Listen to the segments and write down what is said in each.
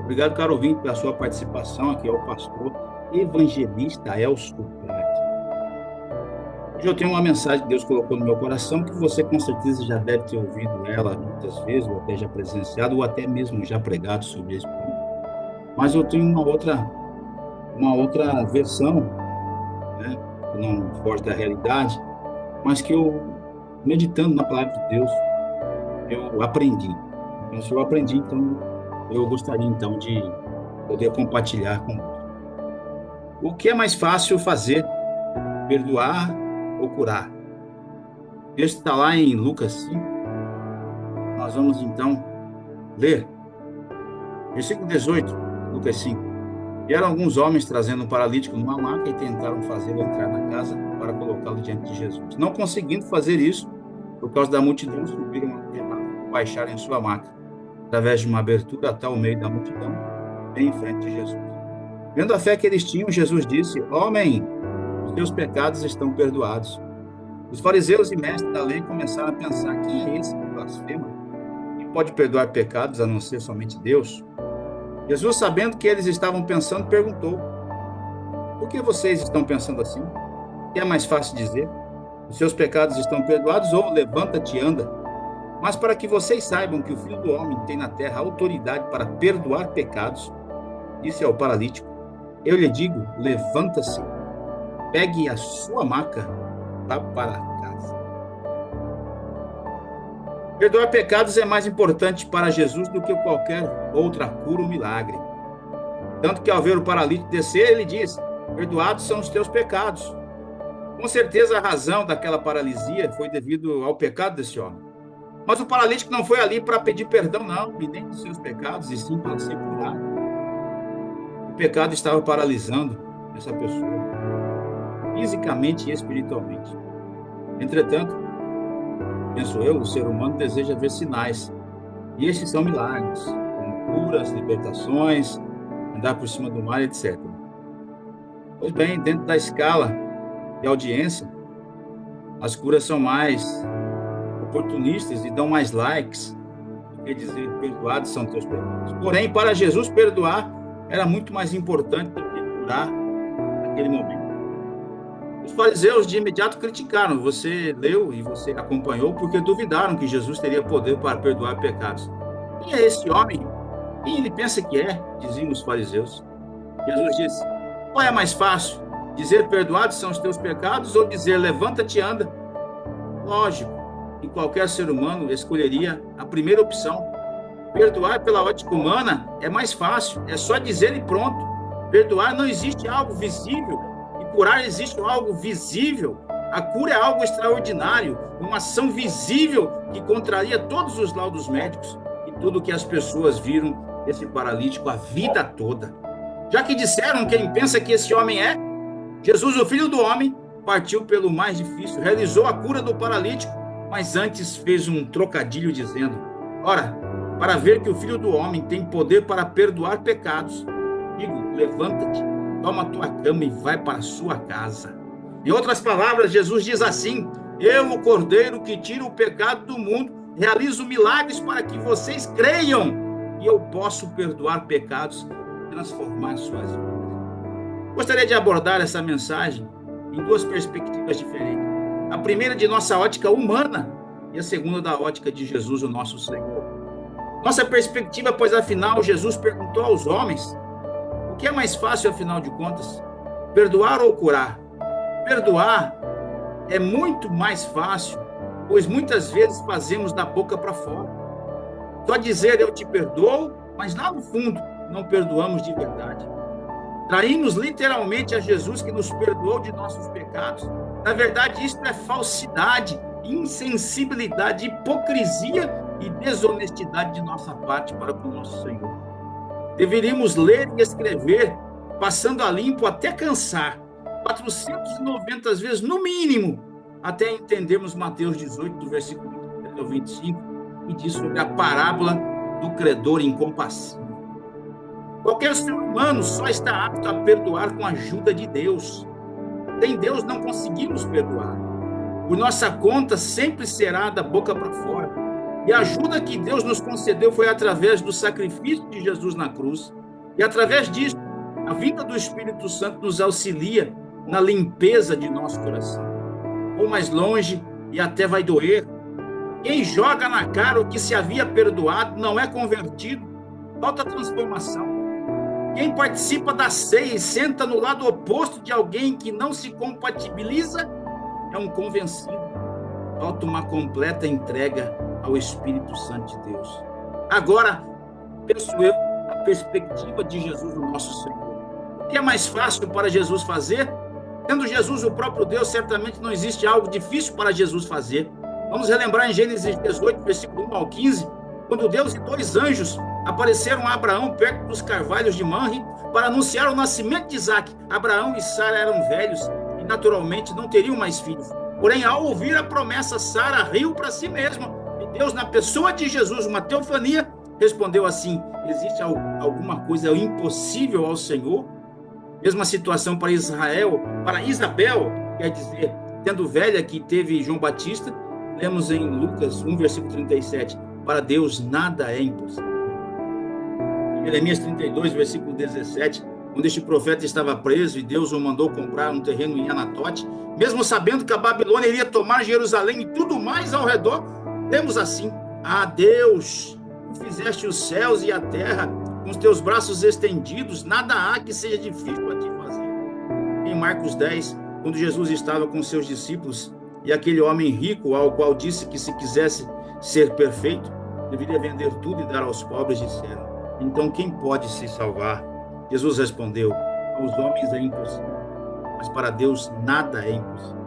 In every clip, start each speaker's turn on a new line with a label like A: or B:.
A: Obrigado, caro ouvinte, pela sua participação. Aqui é o pastor evangelista Elcio Prade. Hoje eu tenho uma mensagem que Deus colocou no meu coração, que você com certeza já deve ter ouvido ela muitas vezes, ou até já presenciado, ou até mesmo já pregado sobre esse ponto. Mas eu tenho uma outra versão, né, que não foge da realidade, mas que eu, meditando na palavra de Deus, eu aprendi. Então, se eu aprendi, então eu gostaria então de poder compartilhar com você. O que é mais fácil fazer? Perdoar ou curar? O texto está lá em Lucas 5. Nós vamos então ler. Versículo 18, Lucas 5. Vieram alguns homens trazendo um paralítico numa maca e tentaram fazê-lo entrar na casa para colocá-lo diante de Jesus. Não conseguindo fazer isso, por causa da multidão, subiram ao telhado e baixaram em sua maca, através de uma abertura até o meio da multidão, bem em frente de Jesus. Vendo a fé que eles tinham, Jesus disse: Homem, os teus pecados estão perdoados. Os fariseus e mestres da lei começaram a pensar: quem é esse que blasfema? Quem pode perdoar pecados a não ser somente Deus? Jesus, sabendo que eles estavam pensando, perguntou: por que vocês estão pensando assim? O que é mais fácil dizer? Os seus pecados estão perdoados, ou levanta-te e anda? Mas para que vocês saibam que o Filho do Homem tem na terra autoridade para perdoar pecados, disse ao paralítico: eu lhe digo, levanta-se, pegue a sua maca, vá para casa. Perdoar pecados é mais importante para Jesus do que qualquer outra cura ou milagre. Tanto que ao ver o paralítico descer, ele diz: perdoados são os teus pecados. Com certeza a razão daquela paralisia foi devido ao pecado desse homem. Mas o paralítico não foi ali para pedir perdão, não, e nem dos seus pecados, e sim para ser curado. O pecado estava paralisando essa pessoa, fisicamente e espiritualmente. Entretanto, penso eu, o ser humano deseja ver sinais, e estes são milagres, como curas, libertações, andar por cima do mar, etc. Pois bem, dentro da escala de audiência, as curas são mais oportunistas e dão mais likes do que dizer perdoados são teus pecados. Porém, para Jesus, perdoar era muito mais importante do que curar naquele momento. Os fariseus de imediato criticaram. Você leu e você acompanhou porque duvidaram que Jesus teria poder para perdoar pecados. Quem é esse homem? Quem ele pensa que é? Diziam os fariseus. Jesus disse: qual é mais fácil? Dizer perdoados são os teus pecados ou dizer levanta-te e anda? Lógico que qualquer ser humano escolheria a primeira opção. Perdoar pela ótica humana é mais fácil, é só dizer e pronto. Perdoar não existe algo visível, e curar existe algo visível. A cura é algo extraordinário, uma ação visível que contraria todos os laudos médicos e tudo que as pessoas viram desse paralítico a vida toda. Já que disseram quem pensa que esse homem é, Jesus, o Filho do Homem, partiu pelo mais difícil, realizou a cura do paralítico, mas antes fez um trocadilho dizendo: ora, para ver que o Filho do Homem tem poder para perdoar pecados, digo, levanta-te, toma a tua cama e vai para a sua casa. Em outras palavras, Jesus diz assim: eu, o Cordeiro que tira o pecado do mundo, realizo milagres para que vocês creiam, e eu posso perdoar pecados e transformar suas vidas. Gostaria de abordar essa mensagem em duas perspectivas diferentes. A primeira de nossa ótica humana e a segunda da ótica de Jesus, o nosso Senhor. Nossa perspectiva, pois afinal Jesus perguntou aos homens: o que é mais fácil afinal de contas? Perdoar ou curar? Perdoar é muito mais fácil, pois muitas vezes fazemos da boca para fora. Só dizer eu te perdoo, mas lá no fundo não perdoamos de verdade. Traímos literalmente a Jesus que nos perdoou de nossos pecados. Na verdade, isso é falsidade, insensibilidade, hipocrisia e desonestidade de nossa parte para com o nosso Senhor. Deveríamos ler e escrever, passando a limpo até cansar, 490 vezes no mínimo, até entendermos Mateus 18, do versículo 23 ao 25, que diz sobre a parábola do credor incompassível. Qualquer ser humano só está apto a perdoar com a ajuda de Deus. Sem Deus não conseguimos perdoar. Por nossa conta sempre será da boca para fora. E a ajuda que Deus nos concedeu foi através do sacrifício de Jesus na cruz. E através disso, a vinda do Espírito Santo nos auxilia na limpeza de nosso coração. Ou mais longe, e até vai doer, quem joga na cara o que se havia perdoado não é convertido, falta transformação. Quem participa da ceia e senta no lado oposto de alguém que não se compatibiliza é um convencido. Falta uma completa entrega ao Espírito Santo de Deus. Agora, penso eu, a perspectiva de Jesus, o nosso Senhor. O que é mais fácil para Jesus fazer? Sendo Jesus o próprio Deus, certamente não existe algo difícil para Jesus fazer. Vamos relembrar em Gênesis 18, versículo 1 ao 15, quando Deus e 2 anjos apareceram a Abraão perto dos carvalhos de Manre para anunciar o nascimento de Isaque. Abraão e Sara eram velhos e naturalmente não teriam mais filhos. Porém, ao ouvir a promessa, Sara riu para si mesma. E Deus, na pessoa de Jesus, uma teofania, respondeu assim: existe alguma coisa impossível ao Senhor? Mesma situação para Israel, para Isabel, quer dizer, tendo velha que teve João Batista, lemos em Lucas 1, versículo 37, para Deus nada é impossível. Em Jeremias 32, versículo 17, quando este profeta estava preso e Deus o mandou comprar um terreno em Anatote, mesmo sabendo que a Babilônia iria tomar Jerusalém e tudo mais ao redor, lemos assim: ah, Deus, tu fizeste os céus e a terra, com os teus braços estendidos, nada há que seja difícil a ti fazer. Em Marcos 10, quando Jesus estava com seus discípulos, e aquele homem rico, ao qual disse que se quisesse ser perfeito, deveria vender tudo e dar aos pobres, disseram: então quem pode se salvar? Jesus respondeu: aos homens é impossível, mas para Deus nada é impossível.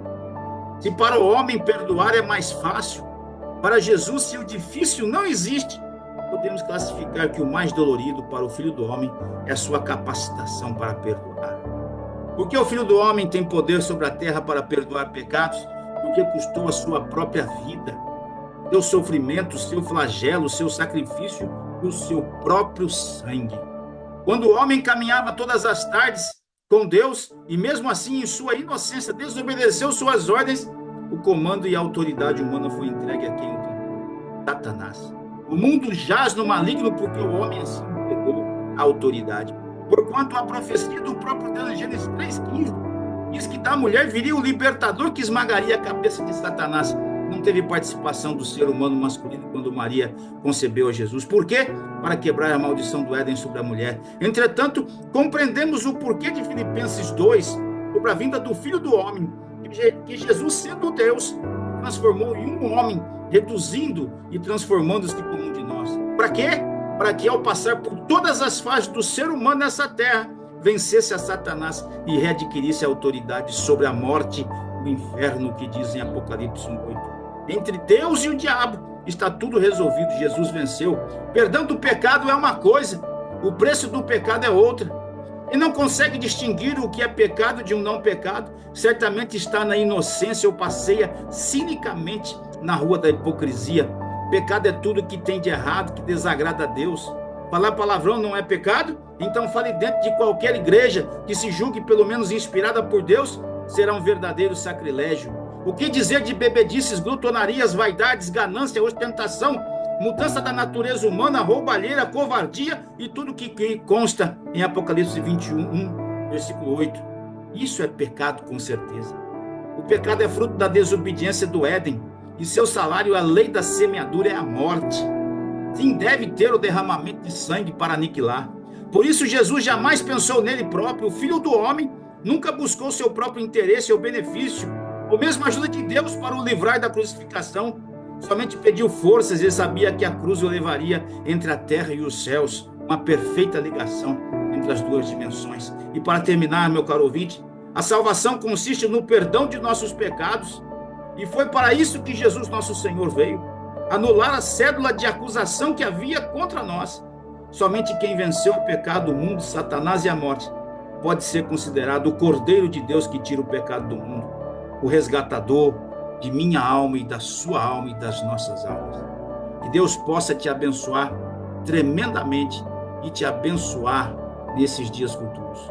A: Se para o homem perdoar é mais fácil, para Jesus, se o difícil não existe, podemos classificar que o mais dolorido para o Filho do Homem é a sua capacitação para perdoar. Porque o Filho do Homem tem poder sobre a terra para perdoar pecados, porque custou a sua própria vida, seu sofrimento, seu flagelo, seu sacrifício e o seu próprio sangue. Quando o homem caminhava todas as tardes com Deus, e mesmo assim, em sua inocência, desobedeceu suas ordens, o comando e a autoridade humana foi entregue a quem o tem? Satanás. O mundo jaz no maligno porque o homem assim pegou a autoridade. Porquanto a profecia do próprio Deus em Gênesis 3,15 diz que da mulher viria o libertador que esmagaria a cabeça de Satanás. Não teve participação do ser humano masculino quando Maria concebeu a Jesus. Por quê? Para quebrar a maldição do Éden sobre a mulher. Entretanto, compreendemos o porquê de Filipenses 2, sobre a vinda do Filho do Homem, que Jesus, sendo Deus, transformou em um homem, reduzindo e transformando-se como um de nós. Para quê? Para que, ao passar por todas as fases do ser humano nessa terra, vencesse a Satanás e readquirisse a autoridade sobre a morte, o inferno, que diz em Apocalipse 1:8. Entre Deus e o diabo está tudo resolvido. Jesus venceu. Perdão do pecado é uma coisa, o preço do pecado é outra. E não consegue distinguir o que é pecado de um não pecado, certamente está na inocência ou passeia cinicamente na rua da hipocrisia. Pecado é tudo que tem de errado, que desagrada a Deus. Falar palavrão não é pecado? Então fale dentro de qualquer igreja que se julgue pelo menos inspirada por Deus, será um verdadeiro sacrilégio. O que dizer de bebedices, glutonarias, vaidades, ganância, ostentação, mudança da natureza humana, roubalheira, covardia e tudo que consta em Apocalipse 21, versículo 8. Isso é pecado, com certeza. O pecado é fruto da desobediência do Éden, e seu salário, a lei da semeadura, é a morte. Sim, deve ter o derramamento de sangue para aniquilar. Por isso, Jesus jamais pensou nele próprio. O Filho do Homem nunca buscou seu próprio interesse ou benefício, ou mesmo a ajuda de Deus para o livrar da crucificação. Somente pediu forças e sabia que a cruz o levaria entre a terra e os céus, uma perfeita ligação entre as duas dimensões. E para terminar, meu caro ouvinte, a salvação consiste no perdão de nossos pecados, e foi para isso que Jesus, nosso Senhor, veio anular a cédula de acusação que havia contra nós. Somente quem venceu o pecado, o mundo, Satanás e a morte, pode ser considerado o Cordeiro de Deus que tira o pecado do mundo, o resgatador de minha alma e da sua alma e das nossas almas. Que Deus possa te abençoar tremendamente e te abençoar nesses dias futuros.